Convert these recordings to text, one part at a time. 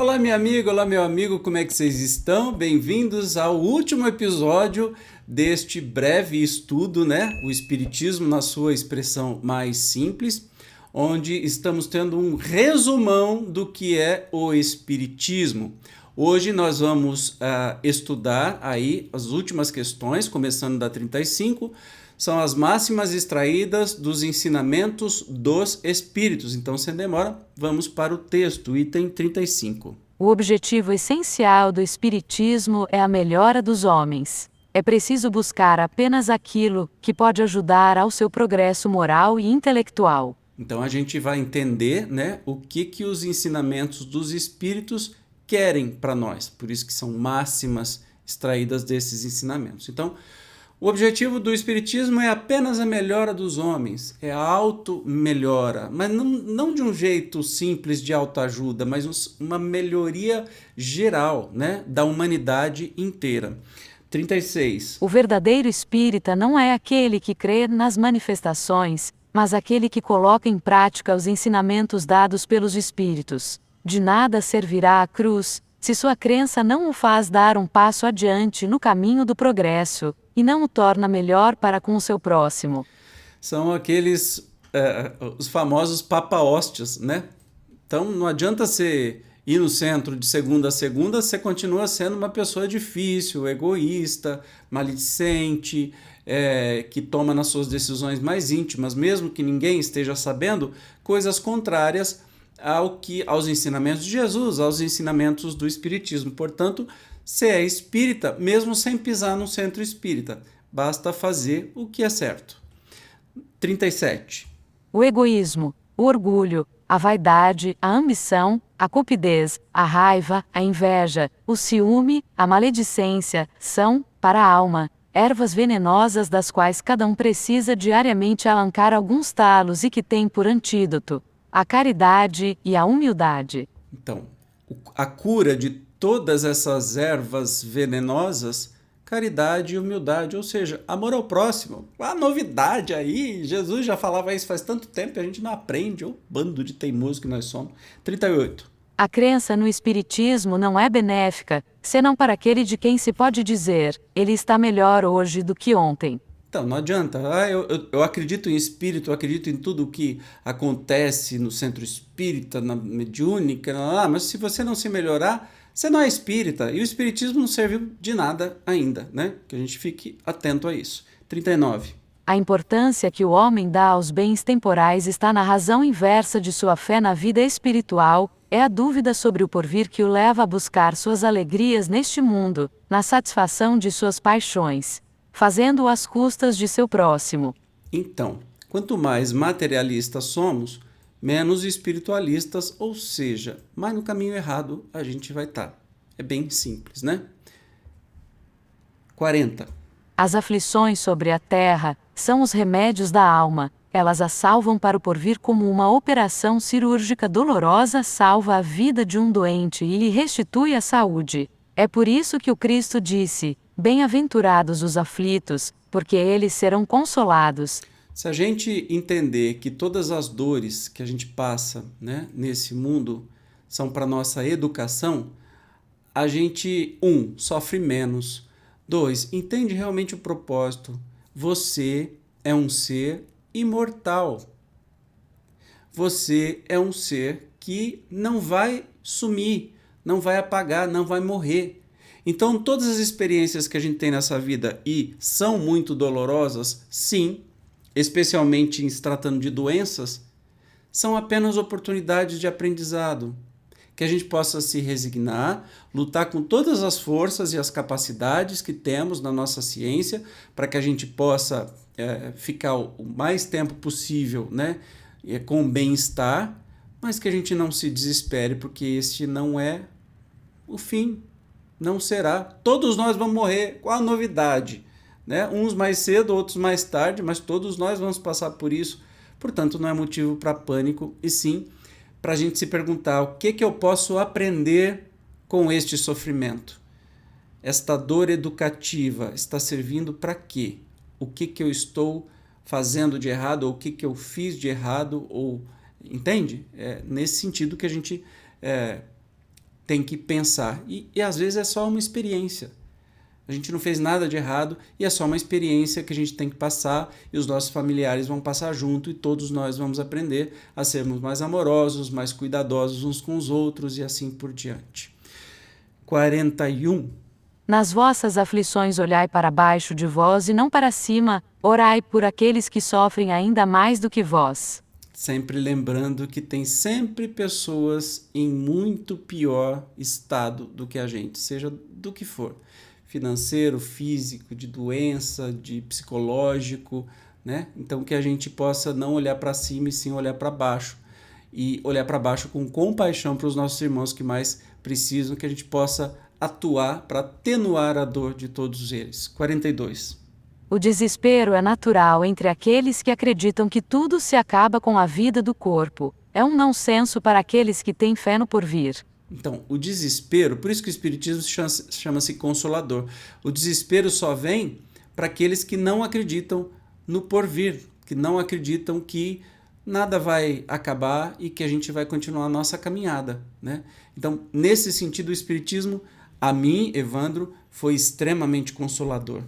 Olá, minha amiga, olá, meu amigo, como é que vocês estão? Bem-vindos ao último episódio deste breve estudo, né? O Espiritismo na sua expressão mais simples, onde estamos tendo um resumão do que é o Espiritismo. Hoje nós vamos estudar aí as últimas questões, começando da 35, são as máximas extraídas dos ensinamentos dos Espíritos. Então, sem demora, vamos para o texto, item 35. O objetivo essencial do Espiritismo é a melhora dos homens. É preciso buscar apenas aquilo que pode ajudar ao seu progresso moral e intelectual. Então, a gente vai entender, né, o que os ensinamentos dos Espíritos querem para nós. Por isso que são máximas extraídas desses ensinamentos. Então, o objetivo do Espiritismo é apenas a melhora dos homens, é a auto-melhora, mas não de um jeito simples de autoajuda, mas uma melhoria geral, né, da humanidade inteira. 36. O verdadeiro espírita não é aquele que crê nas manifestações, mas aquele que coloca em prática os ensinamentos dados pelos Espíritos. De nada servirá a cruz, se sua crença não o faz dar um passo adiante no caminho do progresso, e não o torna melhor para com o seu próximo. São aqueles, os famosos papa-hóstias, né? Então não adianta você ir no centro de segunda a segunda, você continua sendo uma pessoa difícil, egoísta, maledicente, que toma nas suas decisões mais íntimas, mesmo que ninguém esteja sabendo, coisas contrárias aos ensinamentos de Jesus, aos ensinamentos do Espiritismo. Portanto, você é espírita mesmo sem pisar no centro espírita. Basta fazer o que é certo. 37. O egoísmo, o orgulho, a vaidade, a ambição, a cupidez, a raiva, a inveja, o ciúme, a maledicência, são, para a alma, ervas venenosas das quais cada um precisa diariamente arrancar alguns talos e que tem por antídoto a caridade e a humildade. Então, a cura de todas essas ervas venenosas, caridade e humildade, ou seja, amor ao próximo. A novidade aí, Jesus já falava isso faz tanto tempo e a gente não aprende, o bando de teimoso que nós somos. 38. A crença no Espiritismo não é benéfica, senão para aquele de quem se pode dizer, ele está melhor hoje do que ontem. Então, não adianta. Eu acredito em espírito, eu acredito em tudo o que acontece no centro espírita, na mediúnica, mas se você não se melhorar, você não é espírita. E o espiritismo não serviu de nada ainda, né? Que a gente fique atento a isso. 39. A importância que o homem dá aos bens temporais está na razão inversa de sua fé na vida espiritual, é a dúvida sobre o porvir que o leva a buscar suas alegrias neste mundo, na satisfação de suas paixões, fazendo-o às custas de seu próximo. Então, quanto mais materialistas somos, menos espiritualistas, ou seja, mais no caminho errado a gente vai estar. É bem simples, né? 40. As aflições sobre a terra são os remédios da alma, elas a salvam para o porvir como uma operação cirúrgica dolorosa salva a vida de um doente e lhe restitui a saúde. É por isso que o Cristo disse: bem-aventurados os aflitos, porque eles serão consolados. Se a gente entender que todas as dores que a gente passa, né, nesse mundo são para nossa educação, a gente, sofre menos. 2, entende realmente o propósito. Você é um ser imortal. Você é um ser que não vai sumir, não vai apagar, não vai morrer. Então, todas as experiências que a gente tem nessa vida e são muito dolorosas, sim, especialmente em se tratando de doenças, são apenas oportunidades de aprendizado. Que a gente possa se resignar, lutar com todas as forças e as capacidades que temos na nossa ciência, para que a gente possa ficar o mais tempo possível, né, com bem-estar, mas que a gente não se desespere, porque este não é o fim, não será. Todos nós vamos morrer, qual a novidade? Né? Uns mais cedo, outros mais tarde, mas todos nós vamos passar por isso. Portanto, não é motivo para pânico, e sim para a gente se perguntar o que eu posso aprender com este sofrimento. Esta dor educativa está servindo para quê? O que eu estou fazendo de errado, ou o que eu fiz de errado, ou entende? É nesse sentido que a gente tem que pensar. E às vezes é só uma experiência. A gente não fez nada de errado e é só uma experiência que a gente tem que passar e os nossos familiares vão passar junto e todos nós vamos aprender a sermos mais amorosos, mais cuidadosos uns com os outros e assim por diante. 41. Nas vossas aflições olhai para baixo de vós e não para cima, orai por aqueles que sofrem ainda mais do que vós. Sempre lembrando que tem sempre pessoas em muito pior estado do que a gente, seja do que for. Financeiro, físico, de doença, de psicológico, né? Então que a gente possa não olhar para cima e sim olhar para baixo. E olhar para baixo com compaixão para os nossos irmãos que mais precisam, que a gente possa atuar para atenuar a dor de todos eles. 42. O desespero é natural entre aqueles que acreditam que tudo se acaba com a vida do corpo. É um não senso para aqueles que têm fé no porvir. Então, o desespero, por isso que o Espiritismo chama-se Consolador. O desespero só vem para aqueles que não acreditam no porvir, que não acreditam que nada vai acabar e que a gente vai continuar a nossa caminhada, né? Então, nesse sentido, o Espiritismo, a mim, Evandro, foi extremamente consolador.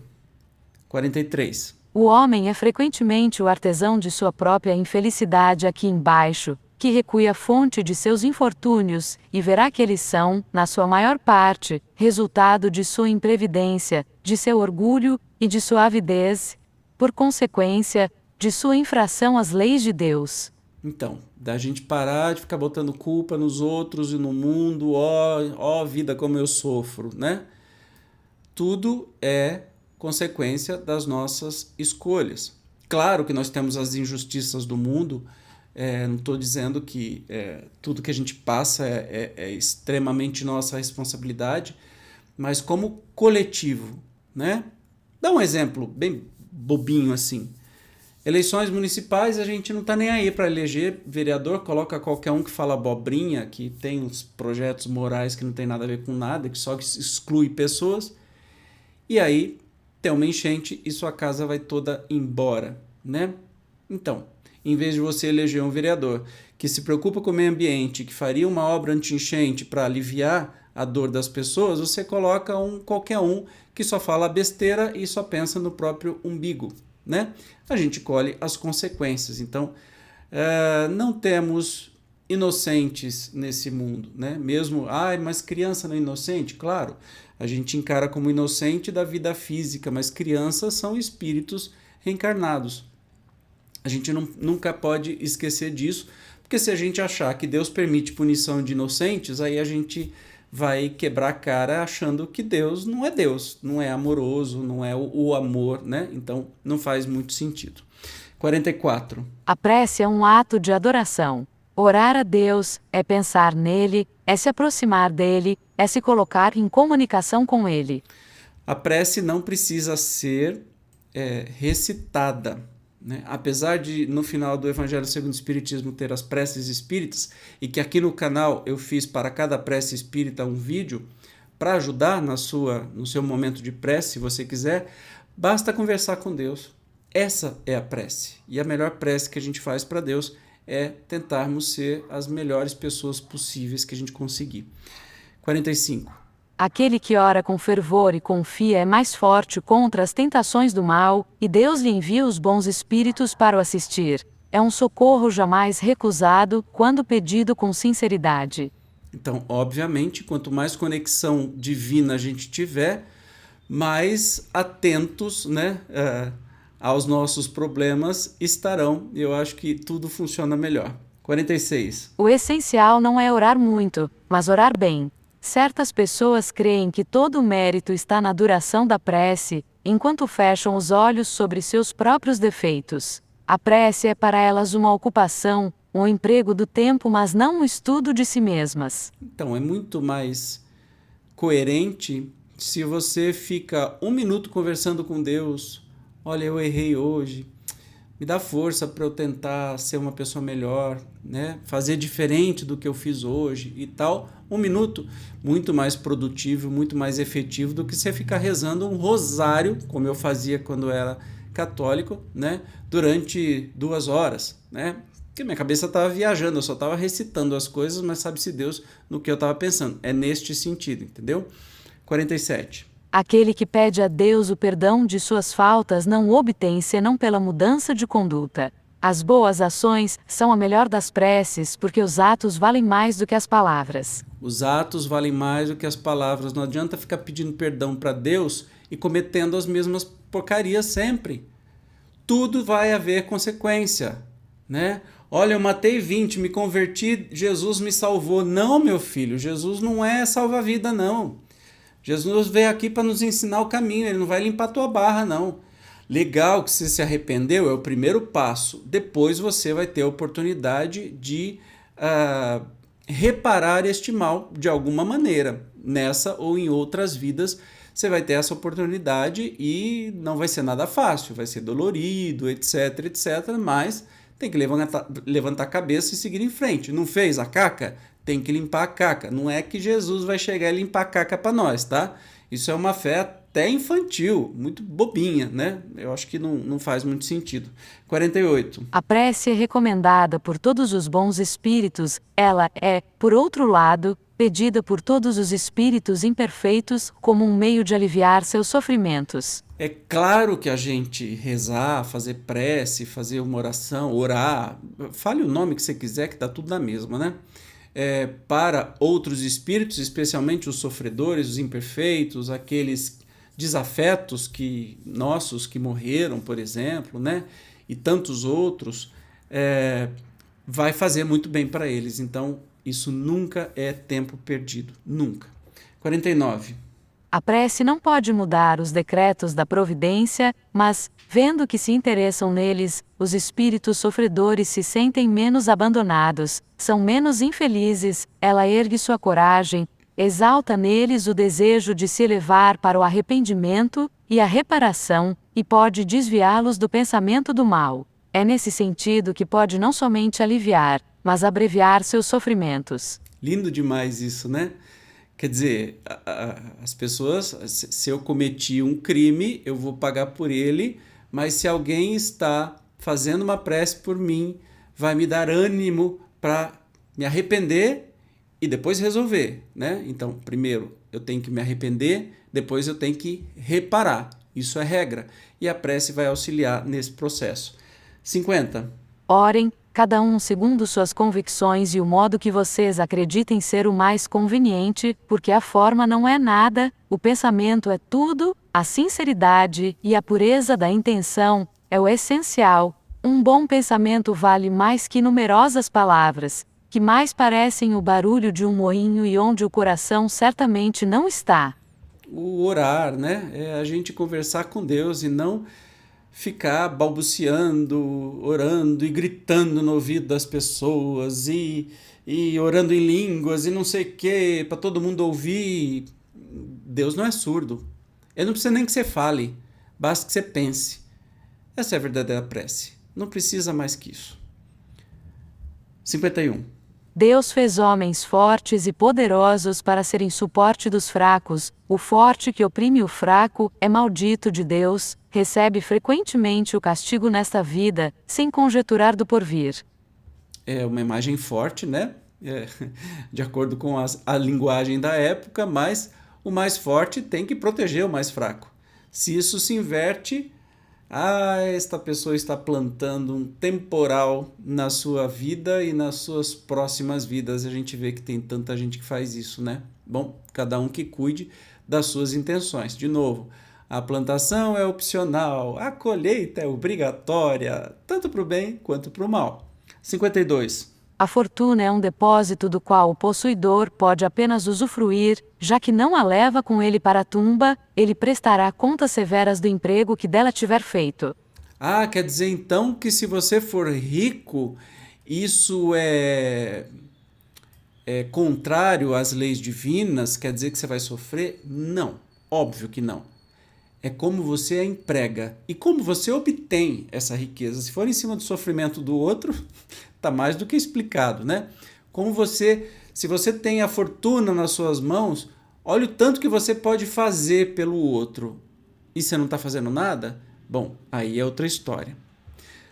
43. O homem é frequentemente o artesão de sua própria infelicidade aqui embaixo, que recui a fonte de seus infortúnios, e verá que eles são, na sua maior parte, resultado de sua imprevidência, de seu orgulho e de sua avidez, por consequência, de sua infração às leis de Deus. Então, da gente parar de ficar botando culpa nos outros e no mundo, ó vida como eu sofro, né? Tudo é consequência das nossas escolhas. Claro que nós temos as injustiças do mundo, não estou dizendo que tudo que a gente passa é extremamente nossa responsabilidade, mas como coletivo, né? Dá um exemplo bem bobinho assim. Eleições municipais, a gente não está nem aí para eleger vereador, coloca qualquer um que fala abobrinha, que tem uns projetos morais que não tem nada a ver com nada, que só exclui pessoas, e aí tem uma enchente e sua casa vai toda embora, né? Então, em vez de você eleger um vereador que se preocupa com o meio ambiente, que faria uma obra anti-enchente para aliviar a dor das pessoas, você coloca qualquer um que só fala besteira e só pensa no próprio umbigo, né? A gente colhe as consequências. Então, não temos inocentes nesse mundo, né? Mesmo, mas criança não é inocente? Claro, a gente encara como inocente da vida física, mas crianças são espíritos reencarnados. A gente nunca pode esquecer disso, porque se a gente achar que Deus permite punição de inocentes, aí a gente vai quebrar a cara achando que Deus, não é amoroso, não é o amor, né? Então não faz muito sentido. 44. A prece é um ato de adoração. Orar a Deus é pensar nele, é se aproximar dele, é se colocar em comunicação com ele. A prece não precisa ser recitada, né? Apesar de no final do Evangelho segundo o Espiritismo ter as preces espíritas e que aqui no canal eu fiz para cada prece espírita um vídeo para ajudar no seu momento de prece, se você quiser, basta conversar com Deus. Essa é a prece. E a melhor prece que a gente faz para Deus é tentarmos ser as melhores pessoas possíveis que a gente conseguir. 45. Aquele que ora com fervor e confia é mais forte contra as tentações do mal, e Deus lhe envia os bons espíritos para o assistir. É um socorro jamais recusado quando pedido com sinceridade. Então, obviamente, quanto mais conexão divina a gente tiver, mais atentos, né, aos nossos problemas estarão. Eu acho que tudo funciona melhor. 46. O essencial não é orar muito, mas orar bem. Certas pessoas creem que todo o mérito está na duração da prece, enquanto fecham os olhos sobre seus próprios defeitos. A prece é para elas uma ocupação, um emprego do tempo, mas não um estudo de si mesmas. Então, é muito mais coerente se você fica 1 minuto conversando com Deus. Olha, eu errei hoje. Me dá força para eu tentar ser uma pessoa melhor, né? Fazer diferente do que eu fiz hoje e tal. 1 minuto, muito mais produtivo, muito mais efetivo do que você ficar rezando um rosário, como eu fazia quando era católico, né, durante 2 horas, né? Porque minha cabeça estava viajando, eu só estava recitando as coisas, mas sabe-se Deus no que eu estava pensando. É neste sentido, entendeu? 47. Aquele que pede a Deus o perdão de suas faltas não o obtém senão pela mudança de conduta. As boas ações são a melhor das preces, porque os atos valem mais do que as palavras. Os atos valem mais do que as palavras. Não adianta ficar pedindo perdão para Deus e cometendo as mesmas porcarias sempre. Tudo vai haver consequência, né? Olha, eu matei 20, me converti, Jesus me salvou. Não, meu filho, Jesus não é salva-vida, não. Jesus veio aqui para nos ensinar o caminho, ele não vai limpar a tua barra, não. Legal que você se arrependeu, é o primeiro passo. Depois você vai ter a oportunidade de reparar este mal de alguma maneira. Nessa ou em outras vidas, você vai ter essa oportunidade e não vai ser nada fácil, vai ser dolorido, etc, etc, mas tem que levantar a cabeça e seguir em frente. Não fez a caca? Tem que limpar a caca. Não é que Jesus vai chegar e limpar a caca para nós, tá? Isso é uma fé até infantil, muito bobinha, né? Eu acho que não faz muito sentido. 48. A prece é recomendada por todos os bons espíritos, ela é, por outro lado, pedida por todos os espíritos imperfeitos como um meio de aliviar seus sofrimentos. É claro que a gente rezar, fazer prece, fazer uma oração, orar, fale o nome que você quiser, que tá tudo na mesma, né? Para outros espíritos, especialmente os sofredores, os imperfeitos, aqueles desafetos nossos que morreram, por exemplo, né? E tantos outros, vai fazer muito bem para eles. Então, isso nunca é tempo perdido, nunca. 49. A prece não pode mudar os decretos da providência, mas, vendo que se interessam neles, os espíritos sofredores se sentem menos abandonados, são menos infelizes, ela ergue sua coragem, exalta neles o desejo de se elevar para o arrependimento e a reparação, e pode desviá-los do pensamento do mal. É nesse sentido que pode não somente aliviar, mas abreviar seus sofrimentos. Lindo demais isso, né? Quer dizer, as pessoas, se eu cometi um crime, eu vou pagar por ele, mas se alguém está fazendo uma prece por mim, vai me dar ânimo para me arrepender e depois resolver, né? Então, primeiro eu tenho que me arrepender, depois eu tenho que reparar. Isso é regra. E a prece vai auxiliar nesse processo. 50. Orem, cada um segundo suas convicções e o modo que vocês acreditem ser o mais conveniente, porque a forma não é nada, o pensamento é tudo, a sinceridade e a pureza da intenção é o essencial. Um bom pensamento vale mais que numerosas palavras, que mais parecem o barulho de um moinho e onde o coração certamente não está. O orar, né? É a gente conversar com Deus e não ficar balbuciando, orando e gritando no ouvido das pessoas e orando em línguas e não sei o que, para todo mundo ouvir. Deus não é surdo. Ele não precisa nem que você fale, basta que você pense. Essa é a verdadeira prece. Não precisa mais que isso. 51. Deus fez homens fortes e poderosos para serem suporte dos fracos. O forte que oprime o fraco é maldito de Deus, recebe frequentemente o castigo nesta vida, sem conjeturar do porvir. É uma imagem forte, né? De acordo com a linguagem da época, mas o mais forte tem que proteger o mais fraco. Se isso se inverte, esta pessoa está plantando um temporal na sua vida e nas suas próximas vidas. A gente vê que tem tanta gente que faz isso, né? Bom, cada um que cuide das suas intenções. De novo, a plantação é opcional, a colheita é obrigatória, tanto para o bem quanto para o mal. 52. A fortuna é um depósito do qual o possuidor pode apenas usufruir, já que não a leva com ele para a tumba, ele prestará contas severas do emprego que dela tiver feito. Quer dizer então que se você for rico, isso é contrário às leis divinas? Quer dizer que você vai sofrer? Não, óbvio que não. É como você a emprega e como você obtém essa riqueza. Se for em cima do sofrimento do outro, está mais do que explicado, né? Se você tem a fortuna nas suas mãos, olha o tanto que você pode fazer pelo outro e você não está fazendo nada, Bom, aí é outra história.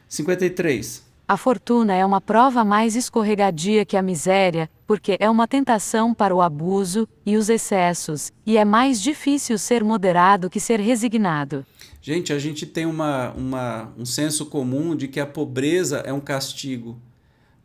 53. A fortuna é uma prova mais escorregadia que a miséria, porque é uma tentação para o abuso e os excessos, e é mais difícil ser moderado que ser resignado. Gente, a gente tem um senso comum de que a pobreza é um castigo.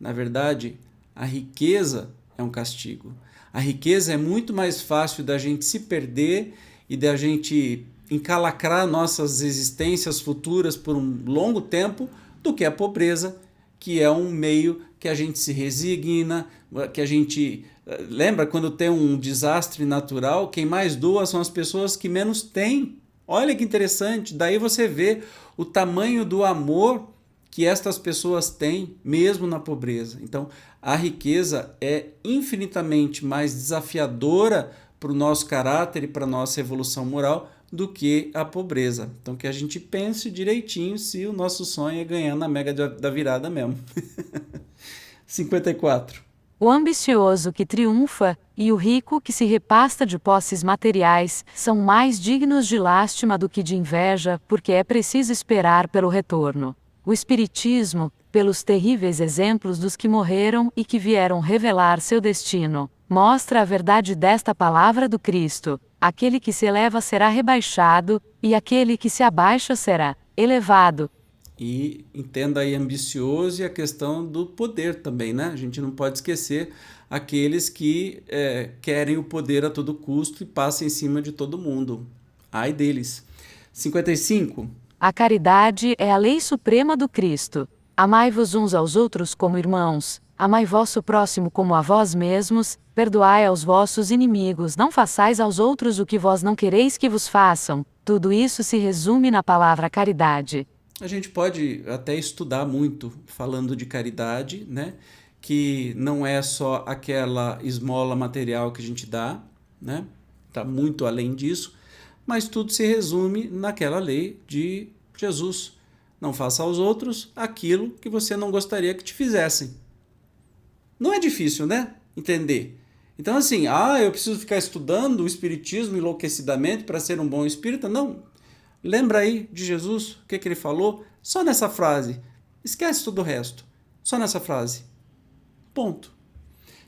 Na verdade, a riqueza é um castigo. A riqueza é muito mais fácil da gente se perder e da gente encalacrar nossas existências futuras por um longo tempo do que a pobreza, que é um meio que a gente se resigna, que a gente... Lembra quando tem um desastre natural, quem mais doa são as pessoas que menos têm. Olha que interessante, daí você vê o tamanho do amor que estas pessoas têm, mesmo na pobreza. Então, a riqueza é infinitamente mais desafiadora para o nosso caráter e para a nossa evolução moral do que a pobreza. Então, que a gente pense direitinho se o nosso sonho é ganhar na Mega da Virada mesmo. 54. O ambicioso que triunfa e o rico que se repasta de posses materiais são mais dignos de lástima do que de inveja, porque é preciso esperar pelo retorno. O Espiritismo, pelos terríveis exemplos dos que morreram e que vieram revelar seu destino, mostra a verdade desta palavra do Cristo: aquele que se eleva será rebaixado, e aquele que se abaixa será elevado. E entenda aí ambicioso e a questão do poder também, né? A gente não pode esquecer aqueles que querem o poder a todo custo e passam em cima de todo mundo. Ai deles. 55. A caridade é a lei suprema do Cristo. Amai-vos uns aos outros como irmãos, amai vosso próximo como a vós mesmos, perdoai aos vossos inimigos, não façais aos outros o que vós não quereis que vos façam. Tudo isso se resume na palavra caridade. A gente pode até estudar muito falando de caridade, né? Que não é só aquela esmola material que a gente dá, né? Tá muito além disso, mas tudo se resume naquela lei de Jesus. Não faça aos outros aquilo que você não gostaria que te fizessem. Não é difícil, né? Entender. Então, assim, eu preciso ficar estudando o Espiritismo enlouquecidamente para ser um bom espírita? Não. Lembra aí de Jesus, o que ele falou? Só nessa frase. Esquece todo o resto. Só nessa frase. Ponto.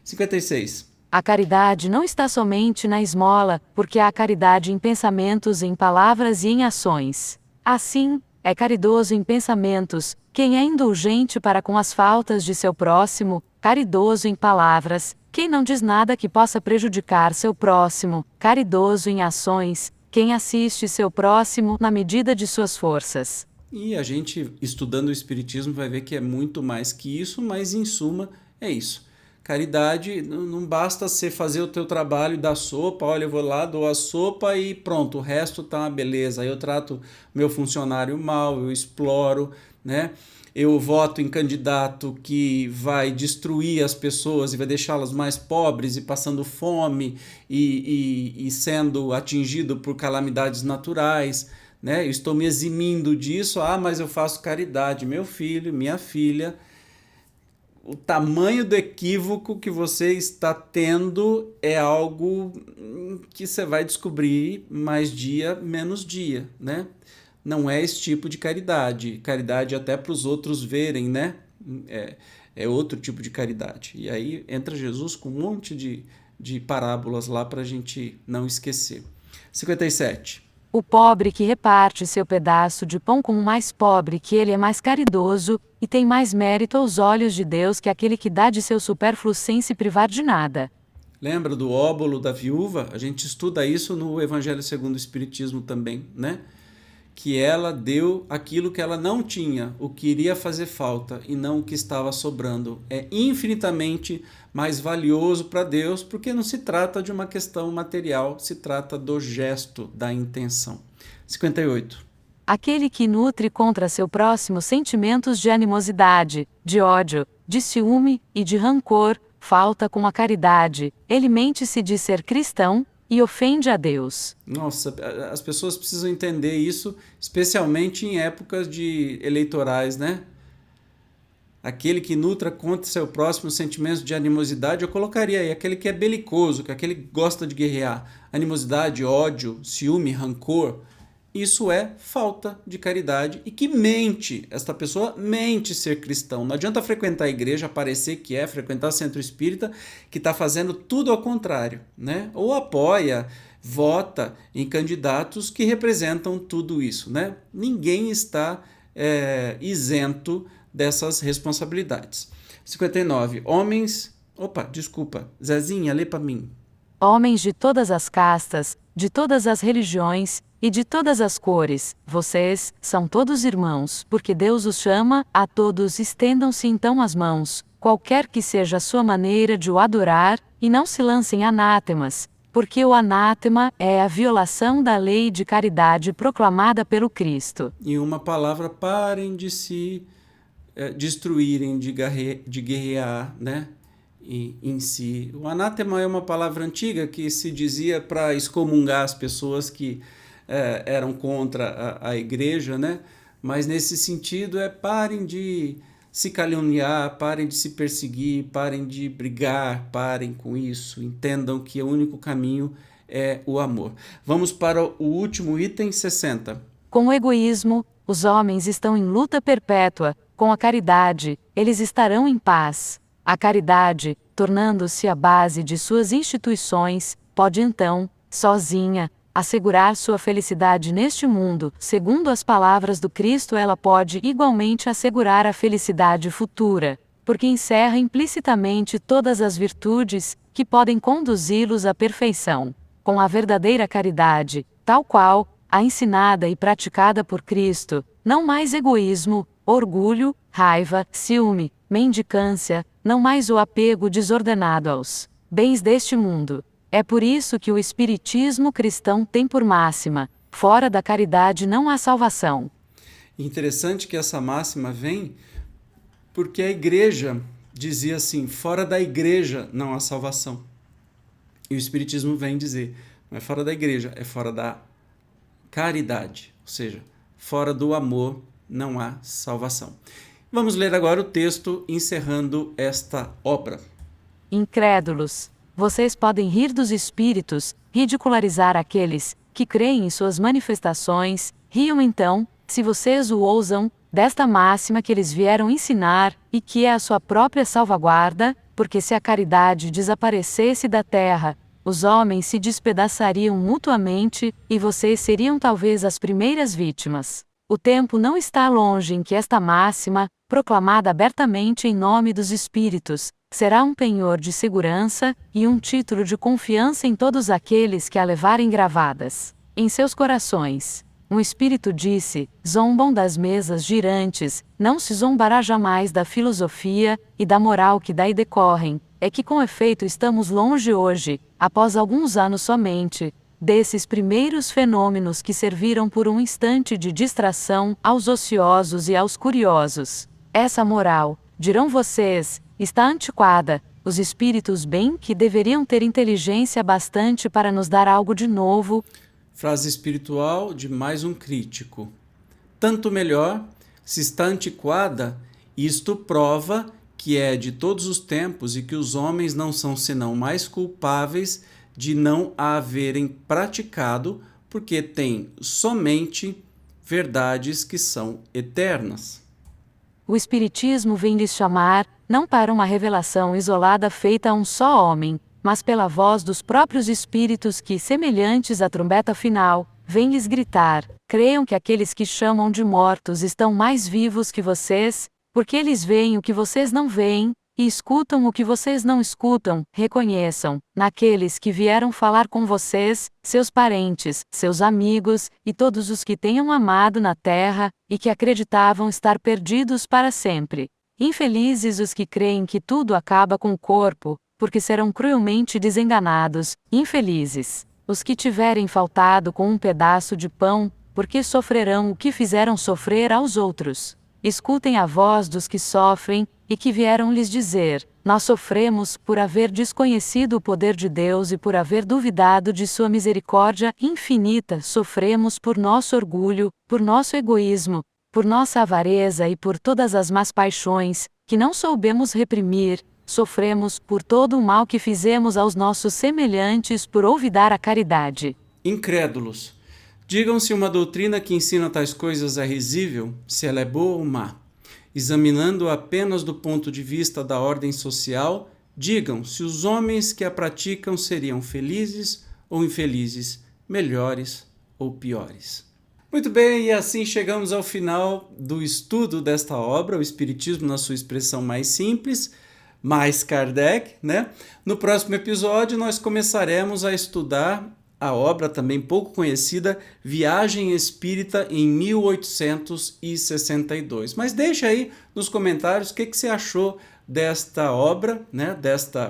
56. A caridade não está somente na esmola, porque há caridade em pensamentos, em palavras e em ações. Assim, é caridoso em pensamentos quem é indulgente para com as faltas de seu próximo, caridoso em palavras, quem não diz nada que possa prejudicar seu próximo, caridoso em ações, quem assiste seu próximo na medida de suas forças. E a gente, estudando o Espiritismo, vai ver que é muito mais que isso, mas em suma é isso. Caridade não basta você fazer o teu trabalho e dar sopa, olha, eu vou lá, dou a sopa e pronto, o resto tá uma beleza. Aí eu trato meu funcionário mal, eu exploro, né? Eu voto em candidato que vai destruir as pessoas e vai deixá-las mais pobres e passando fome e sendo atingido por calamidades naturais, né? Eu estou me eximindo disso, mas eu faço caridade. Meu filho, minha filha, o tamanho do equívoco que você está tendo é algo que você vai descobrir mais dia, menos dia, né? Não é esse tipo de caridade. Caridade até para os outros verem, né? É outro tipo de caridade. E aí entra Jesus com um monte de parábolas lá para a gente não esquecer. 57. O pobre que reparte seu pedaço de pão com o mais pobre, que ele é mais caridoso, e tem mais mérito aos olhos de Deus que aquele que dá de seu supérfluo sem se privar de nada. Lembra do óbolo da viúva? A gente estuda isso no Evangelho segundo o Espiritismo também, né? Que ela deu aquilo que ela não tinha, o que iria fazer falta e não o que estava sobrando. É infinitamente mais valioso para Deus, porque não se trata de uma questão material, se trata do gesto, da intenção. 58. Aquele que nutre contra seu próximo sentimentos de animosidade, de ódio, de ciúme e de rancor, falta com a caridade, ele mente-se de ser cristão e ofende a Deus. Nossa, as pessoas precisam entender isso, especialmente em épocas de eleitorais, né? Aquele que nutra contra seu próximo sentimentos de animosidade, eu colocaria aí aquele que é belicoso, aquele que gosta de guerrear. Animosidade, ódio, ciúme, rancor. isso é falta de caridade e que mente. Esta pessoa mente ser cristão. Não adianta frequentar a igreja, parecer que é, frequentar centro espírita, que está fazendo tudo ao contrário, né? Ou apoia, vota em candidatos que representam tudo isso, né? Ninguém está isento dessas responsabilidades. 59. Homens... Opa, desculpa. Zezinha, lê para mim. Homens de todas as castas, de todas as religiões e de todas as cores, vocês são todos irmãos, porque Deus os chama a todos. Estendam-se então as mãos, qualquer que seja a sua maneira de o adorar, e não se lancem anátemas, porque o anátema é a violação da lei de caridade proclamada pelo Cristo. Em uma palavra, parem de se destruírem, de guerrear, né? Em si. O anátema é uma palavra antiga que se dizia para excomungar as pessoas que eram contra a igreja, né? Mas nesse sentido parem de se caluniar, parem de se perseguir, parem de brigar, parem com isso, entendam que o único caminho é o amor. Vamos para o último item, 60. Com o egoísmo, os homens estão em luta perpétua, com a caridade, eles estarão em paz. A caridade, tornando-se a base de suas instituições, pode então, sozinha, assegurar sua felicidade neste mundo. Segundo as palavras do Cristo, ela pode igualmente assegurar a felicidade futura, porque encerra implicitamente todas as virtudes que podem conduzi-los à perfeição. Com a verdadeira caridade, tal qual a ensinada e praticada por Cristo, não mais egoísmo, orgulho, raiva, ciúme, mendicância, não mais o apego desordenado aos bens deste mundo. É por isso que o espiritismo cristão tem por máxima: fora da caridade não há salvação. Interessante que essa máxima vem porque a igreja dizia assim: fora da igreja não há salvação. E o espiritismo vem dizer: não é fora da igreja, é fora da caridade, ou seja, fora do amor não há salvação. Vamos ler agora o texto encerrando esta obra. Incrédulos, vocês podem rir dos espíritos, ridicularizar aqueles que creem em suas manifestações. Riam então, se vocês o ousam, desta máxima que eles vieram ensinar, e que é a sua própria salvaguarda, porque se a caridade desaparecesse da terra, os homens se despedaçariam mutuamente, e vocês seriam talvez as primeiras vítimas. O tempo não está longe em que esta máxima, proclamada abertamente em nome dos espíritos, será um penhor de segurança e um título de confiança em todos aqueles que a levarem gravadas em seus corações. Um espírito disse: zombam das mesas girantes, não se zombará jamais da filosofia e da moral que daí decorrem. É que com efeito estamos longe hoje, após alguns anos somente, desses primeiros fenômenos que serviram por um instante de distração aos ociosos e aos curiosos. Essa moral, dirão vocês, está antiquada. Os espíritos bem que deveriam ter inteligência bastante para nos dar algo de novo. Frase espiritual de mais um crítico. Tanto melhor, se está antiquada, isto prova que é de todos os tempos e que os homens não são senão mais culpáveis de não a haverem praticado, porque têm somente verdades que são eternas. O Espiritismo vem lhes chamar, não para uma revelação isolada feita a um só homem, mas pela voz dos próprios espíritos que, semelhantes à trombeta final, vem lhes gritar: creiam que aqueles que chamam de mortos estão mais vivos que vocês, porque eles veem o que vocês não veem, e escutam o que vocês não escutam. Reconheçam, naqueles que vieram falar com vocês, seus parentes, seus amigos, e todos os que tenham amado na terra, e que acreditavam estar perdidos para sempre. Infelizes os que creem que tudo acaba com o corpo, porque serão cruelmente desenganados. Infelizes os que tiverem faltado com um pedaço de pão, porque sofrerão o que fizeram sofrer aos outros. Escutem a voz dos que sofrem, e que vieram lhes dizer: nós sofremos por haver desconhecido o poder de Deus e por haver duvidado de sua misericórdia infinita. Sofremos por nosso orgulho, por nosso egoísmo, por nossa avareza e por todas as más paixões, que não soubemos reprimir. Sofremos por todo o mal que fizemos aos nossos semelhantes por olvidar a caridade. Incrédulos, Digam se uma doutrina que ensina tais coisas é risível, se ela é boa ou má. Examinando apenas do ponto de vista da ordem social, digam se os homens que a praticam seriam felizes ou infelizes, melhores ou piores. Muito bem, e assim chegamos ao final do estudo desta obra, o Espiritismo na sua expressão mais simples, mais Kardec, né? No próximo episódio nós começaremos a estudar a obra também pouco conhecida, Viagem Espírita em 1862. Mas deixa aí nos comentários o que você achou desta obra, né?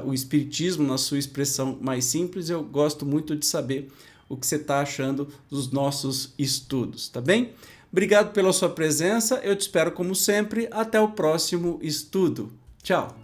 O Espiritismo na sua expressão mais simples. Eu gosto muito de saber o que você está achando dos nossos estudos, tá bem? Obrigado pela sua presença, eu te espero como sempre, até o próximo estudo. Tchau!